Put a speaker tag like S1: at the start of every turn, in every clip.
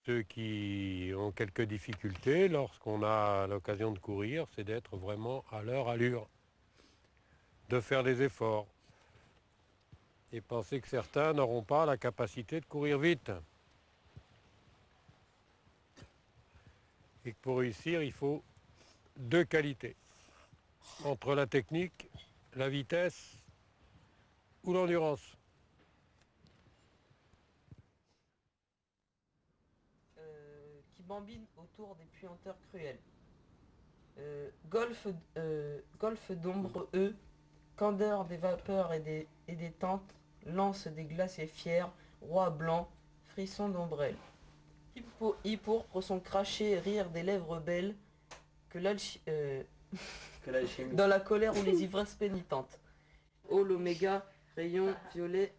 S1: Ceux qui ont quelques difficultés lorsqu'on a l'occasion de courir, c'est d'être vraiment à leur allure, de faire des efforts et penser que certains n'auront pas la capacité de courir vite. Et que pour réussir, il faut deux qualités. Entre la technique, la vitesse ou l'endurance.
S2: Qui bambine autour des puanteurs cruels. Golfe d'ombre, candeur des vapeurs et des tentes, lance des glaciers fiers, roi blanc, frisson d'ombrelle. Pourpre son cracher, rire des lèvres belles, que
S3: l'alchimie.
S2: dans la colère ou les ivresses pénitentes. Oh l'oméga, rayon violet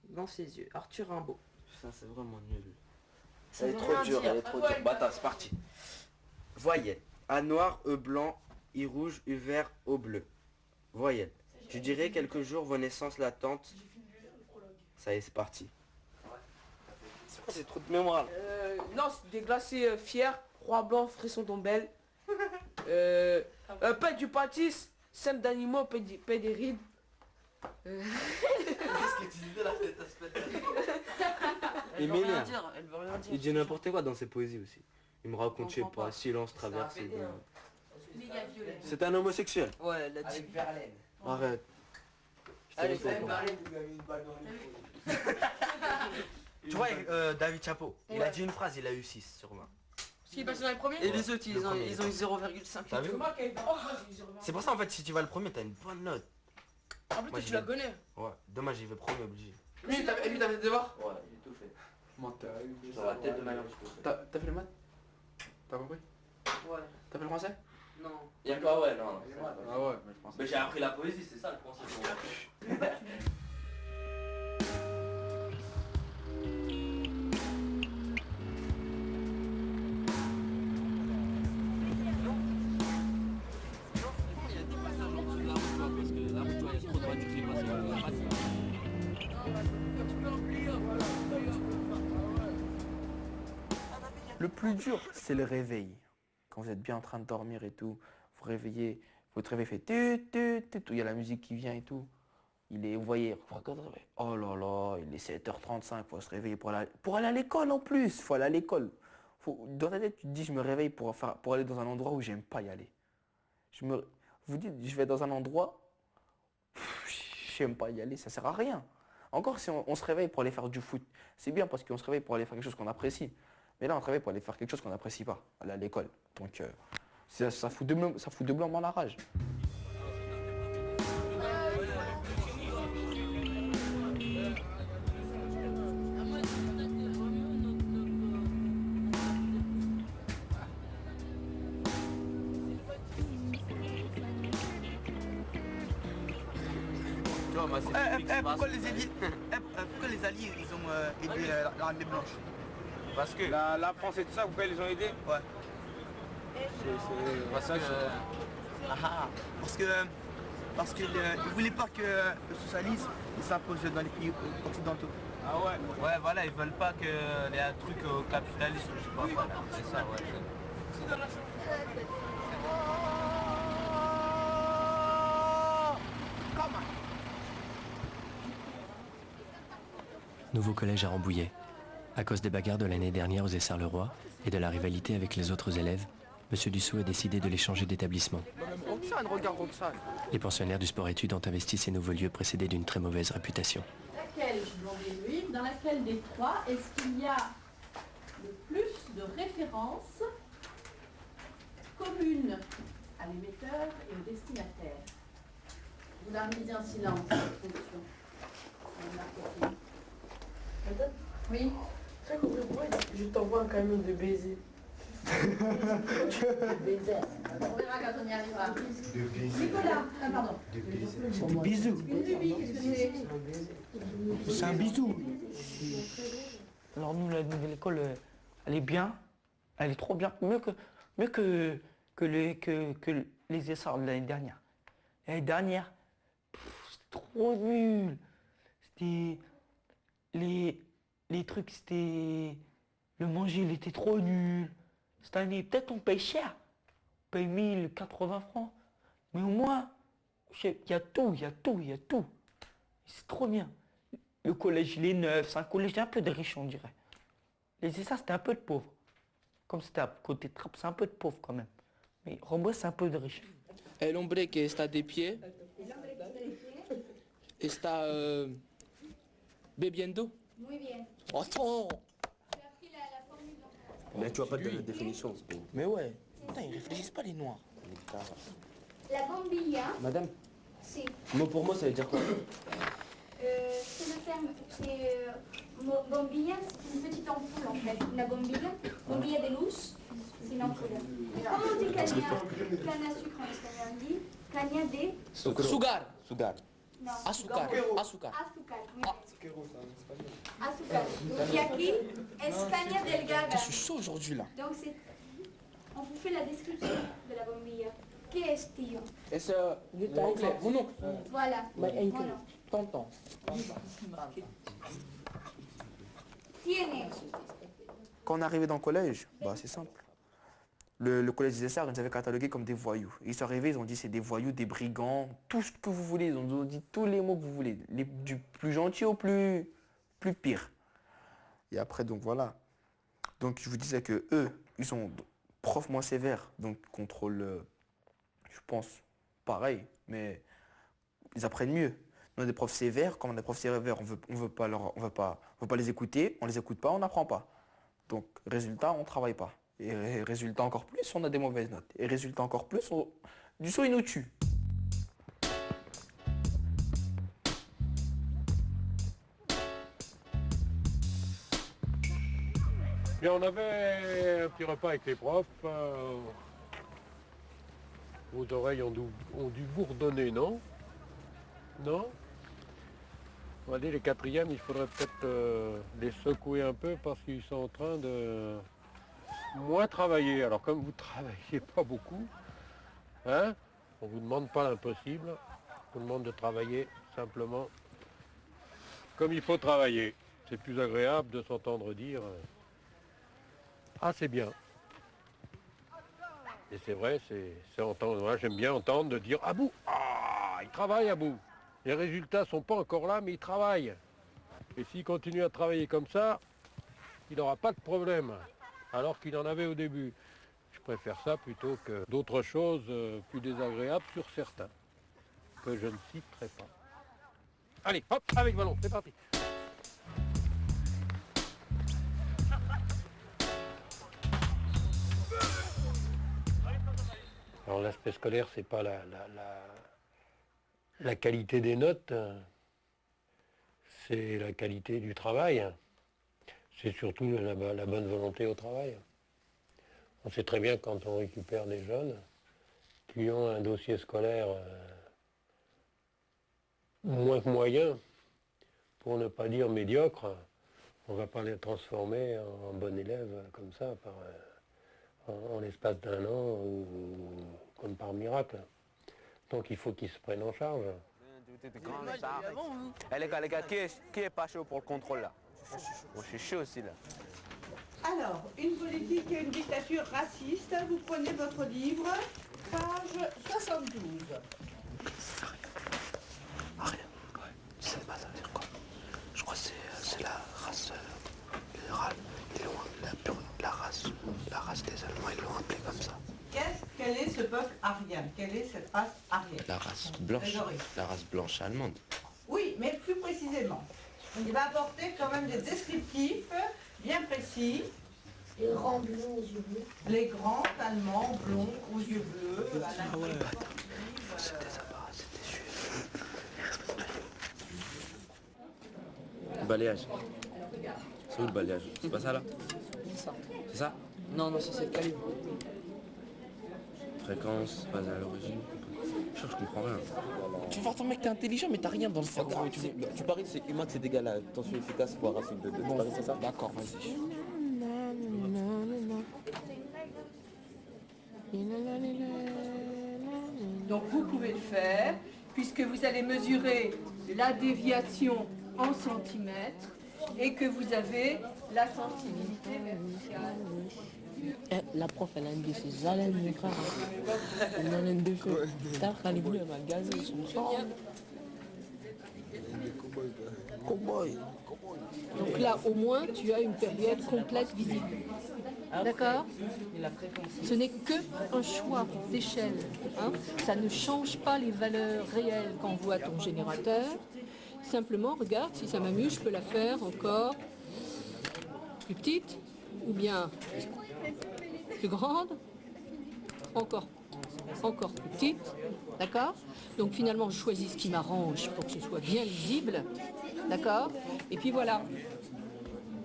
S2: dans ses yeux. Arthur Rimbaud.
S3: Putain, c'est vraiment nul.
S2: Ça
S3: Elle est
S2: veut
S3: trop
S2: rien
S3: dure,
S2: dire.
S3: elle est trop dure. Bah attends, c'est parti. Voyelle. A noir, E blanc, I rouge, U vert, O bleu. Voyelle. Je dirais quelques jours vos naissances latentes. Ça y est, c'est parti. C'est quoi, c'est trop de mémoire là.
S2: Lance des glaciers fiers, roi blanc, frisson d'ombelle. Paix du pâtisse, sème d'animaux, paix des rides.
S3: Qu'est-ce que tu disais là?
S2: Elle
S3: Il
S2: veut rien
S3: m'énerve.
S2: dire, elle veut rien dire.
S3: Il dit n'importe quoi dans ses poésies aussi. Il me raconte, je sais
S2: comprends
S3: pas,
S2: pas.
S3: silence traversé.
S2: C'est un
S4: Méga violet.
S3: C'est un homosexuel.
S2: Ouais, elle a dit.
S5: Verlaine.
S3: Arrête. Je te
S2: Allez,
S3: laisse pas.
S2: Verlaine.
S5: Vous avez une balle dans les
S3: Tu vois, David Chapeau, il a dit une phrase, il a eu 6 sur 20.
S4: Qui est passé dans les premiers?
S2: Et les autres, ils ont
S3: premier.
S2: eu 0,5.
S3: T'as vu?
S4: Moi qui ai
S3: C'est pour ça en fait, si tu vas le premier, t'as une bonne note.
S4: En plus,
S3: Moi,
S4: toi,
S3: j'y
S4: tu la
S3: vais.
S4: connais.
S3: Ouais, dommage, j'y vais premier obligé.
S2: Lui, t'as fait des devoirs?
S3: Ouais, j'ai tout fait.
S5: Menteur.
S3: Sur la tête de ma mère, je tout fait.
S2: T'as fait le maths? T'as compris? Ouais. T'as fait le français? Non.
S3: Y'a quoi, ouais, non.
S5: Ah ouais, mais je pense.
S3: Mais j'ai appris la poésie, c'est ça le français.
S6: Le plus dur, c'est le réveil. Quand vous êtes bien en train de dormir et tout, vous réveillez, votre réveil fait il y a la musique qui vient et tout. Vous voyez, oh là là, il est 7h35, il faut se réveiller pour aller à l'école en plus, il faut aller à l'école. Dans ta tête, tu te dis, je me réveille pour aller dans un endroit où j'aime pas y aller. Vous dites, je vais dans un endroit, j'aime pas y aller, ça sert à rien. Encore si on se réveille pour aller faire du foot, c'est bien parce qu'on se réveille pour aller faire quelque chose qu'on apprécie. Mais là, on travaille pour aller faire quelque chose qu'on n'apprécie pas, aller à l'école. Donc, ça fout doublement la rage.
S7: Pourquoi les Alliés ils ont aidé l'armée blanche?
S5: Parce que la France et tout ça, pourquoi ils les ont aidés?
S7: Ouais.
S5: C'est passage.
S7: Parce qu'ils ne voulaient pas que le socialisme s'impose dans les pays occidentaux.
S5: Ah ouais.
S3: Ouais, voilà, ils veulent pas que les trucs au capitalisme, je sais pas, voilà, c'est ça, ouais.
S8: Nouveau collège à Rambouillet. À cause des bagarres de l'année dernière aux Essarts-le-Roi et de la rivalité avec les autres élèves, M. Dussault a décidé de les changer d'établissement.
S2: Roxane, regarde Roxane.
S8: Les pensionnaires du sport-études ont investi ces nouveaux lieux précédés d'une très mauvaise réputation.
S9: Laquelle, demandez-lui, dans laquelle des trois est-ce qu'il y a le plus de références communes à l'émetteur et au destinataire? Vous l'harmonisez en silence, cette fonction. Oui.
S2: J'ai compris pourquoi je t'envoie un camion de baisers.
S9: Baiser. On verra quand on y arrivera. Nicolas, pardon.
S7: C'est des bisous.
S9: Une lubie, qu'est-ce que c'est?
S7: C'est un bisou.
S6: Alors nous, la nouvelle école, elle est bien. Elle est trop bien. Mieux que les essais de l'année dernière. L'année dernière, c'était trop nul. C'était... Les trucs, c'était... Le manger, il était trop nul. Cette année, peut-être on paye cher. On paye 1080 francs. Mais au moins, il y a tout, il y a tout, il y a tout. C'est trop bien. Le collège, il est neuf. C'est un collège un peu de riches, on dirait. Les Essarts, c'était un peu de pauvres. Comme c'était à côté de Trappes, c'est un peu de pauvres quand même. Mais Rambouillet, c'est un peu de riches.
S10: El hombre que está de pie está bebiendo.
S9: Muy bien.
S10: Attends.
S9: J'ai appris la formule d'emploi.
S5: Mais tu vois pas de définition.
S6: Mais ouais, putain, ils réfléchissent pas les noirs.
S9: La bombilla,
S5: Madame,
S9: c'est
S5: mot pour mot, ça veut dire quoi?
S9: c'est le terme, bombilla, c'est une petite ampoule en fait. La bombilla de luz, c'est une ampoule. Comment on dit canne à sucre en espagnol? On dit caña de...
S10: Sugar.
S5: Sugar.
S9: Non.
S10: Azúcar. Azúcar.
S9: Azúcar, muy bien. Azúcar. Y aquí es caña delgada.
S10: Je suis chaud aujourd'hui là.
S9: Donc c'est... On vous fait la description de la bombilla. ¿Qué es, tío?
S10: Es oncle, mon oncle.
S9: Voilà.
S10: My uncle.
S9: Voilà.
S10: Tonton.
S9: Tiene.
S6: Quand on est arrivé dans le collège, bah c'est simple. Le collège des Essarts, ils nous avaient catalogués comme des voyous. Ils sont arrivés, ils ont dit c'est des voyous, des brigands, tout ce que vous voulez. Ils ont dit tous les mots que vous voulez, du plus gentil au plus pire. Et après, donc voilà. Donc je vous disais que eux, ils sont profs moins sévères, donc contrôle, je pense, pareil, mais ils apprennent mieux. On a des profs sévères, quand on a des profs sévères, on veut pas les écouter, on les écoute pas, on n'apprend pas. Donc résultat, on travaille pas. Et résultat encore plus, on a des mauvaises notes. Et résultat encore plus, du saut, il nous tue.
S1: Bien, on avait un petit repas avec les profs. Vos oreilles ont dû bourdonner, non? Non? On va dire les quatrièmes, il faudrait peut-être les secouer un peu parce qu'ils sont en train de moins travailler. Alors comme vous ne travaillez pas beaucoup, hein, on ne vous demande pas l'impossible, on vous demande de travailler simplement comme il faut travailler. C'est plus agréable de s'entendre dire ah c'est bien. Et c'est vrai, c'est entendre. Moi j'aime bien entendre de dire Abou, ah il travaille Abou. Les résultats ne sont pas encore là, mais il travaille. Et s'il continue à travailler comme ça, il n'aura pas de problème. Alors qu'il en avait au début. Je préfère ça plutôt que d'autres choses plus désagréables sur certains, que je ne citerai pas. Allez, hop, avec ballon, c'est parti. Alors l'aspect scolaire, c'est pas la qualité des notes, c'est la qualité du travail. C'est surtout la bonne volonté au travail. On sait très bien quand on récupère des jeunes qui ont un dossier scolaire moins que moyen, pour ne pas dire médiocre, on ne va pas les transformer en bon élève comme ça, en l'espace d'un an, ou comme par miracle. Donc il faut qu'ils se prennent en charge.
S5: Eh les gars, qui est pas chaud pour le contrôle là? Moi je suis chaud aussi là.
S11: Alors, une politique et une dictature raciste, vous prenez votre livre, page 72.
S8: Rien, ouais. Tu sais pas ça veut dire quoi? Je crois que c'est la race la race des Allemands, ils l'ont appelé comme ça.
S11: Quel est ce peuple arien? Quelle est cette race arienne?
S8: La race blanche allemande.
S11: Oui, mais plus précisément. Il va apporter quand même des descriptifs bien précis.
S9: Les grands blonds aux yeux bleus.
S11: Les grands allemands blonds aux yeux bleus.
S8: Ah ouais. C'est des appareils, c'est des juifs.
S5: Balayage. C'est où le balayage? C'est pas ça là? C'est ça?
S10: Non, ça c'est le calibre.
S5: Fréquence, base à l'origine. Je comprends rien.
S10: Tu vas voir ton mec, t'es intelligent mais t'as rien dans le cerveau.
S5: Tu paries que c'est humain, c'est égal à tension efficace fois racine de 2. Tu paries c'est ça?
S10: D'accord, vas-y.
S11: Donc vous pouvez le faire, puisque vous allez mesurer la déviation en centimètres.
S12: et que vous avez la sensibilité verticale.
S13: La prof, elle a une de ses haleines, mon frère. Une haleine de feu. Tard, quand elle est venue, elle m'a gazé son sang. Cowboy.
S12: Donc là, au moins, tu as une période complète visible. D'accord? Ce n'est qu'un choix d'échelle. Hein. Ça ne change pas les valeurs réelles qu'envoie ton générateur. Simplement, regarde, si ça m'amuse, je peux la faire encore plus petite ou bien plus grande, encore plus petite. D'accord? Donc finalement, je choisis ce qui m'arrange pour que ce soit bien lisible. D'accord? Et puis voilà.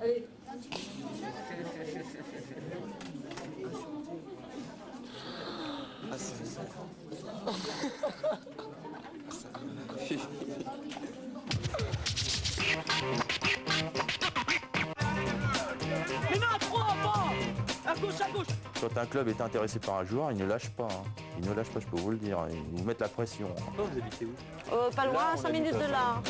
S12: Allez.
S7: Mais non, trop avant. À gauche, à gauche.
S14: Quand un club est intéressé par un joueur, il ne lâche pas. Hein. Il ne lâche pas, je peux vous le dire. Ils vous mettent la pression.
S5: Vous habitez où?
S15: Pas loin, 5 minutes de là.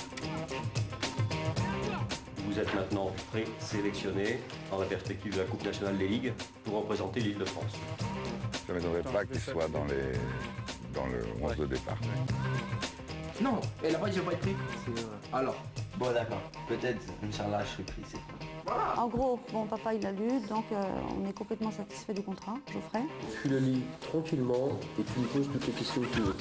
S16: Vous êtes maintenant présélectionné dans la perspective de la Coupe nationale des ligues pour représenter l'Île-de-France.
S17: Je ne m'étonnerais pas qu'il soit dans le 11 de départ.
S10: Non, elle n'a pas dit je vais pas être pris. Alors.
S5: Bon d'accord, peut-être, Inch'Allah, je suis pris, c'est tout.
S15: Voilà. En gros, bon, papa il a lu, donc on est complètement satisfait du contrat, Geoffrey.
S8: Tu le lis tranquillement et tu me poses toutes les questions que tu veux.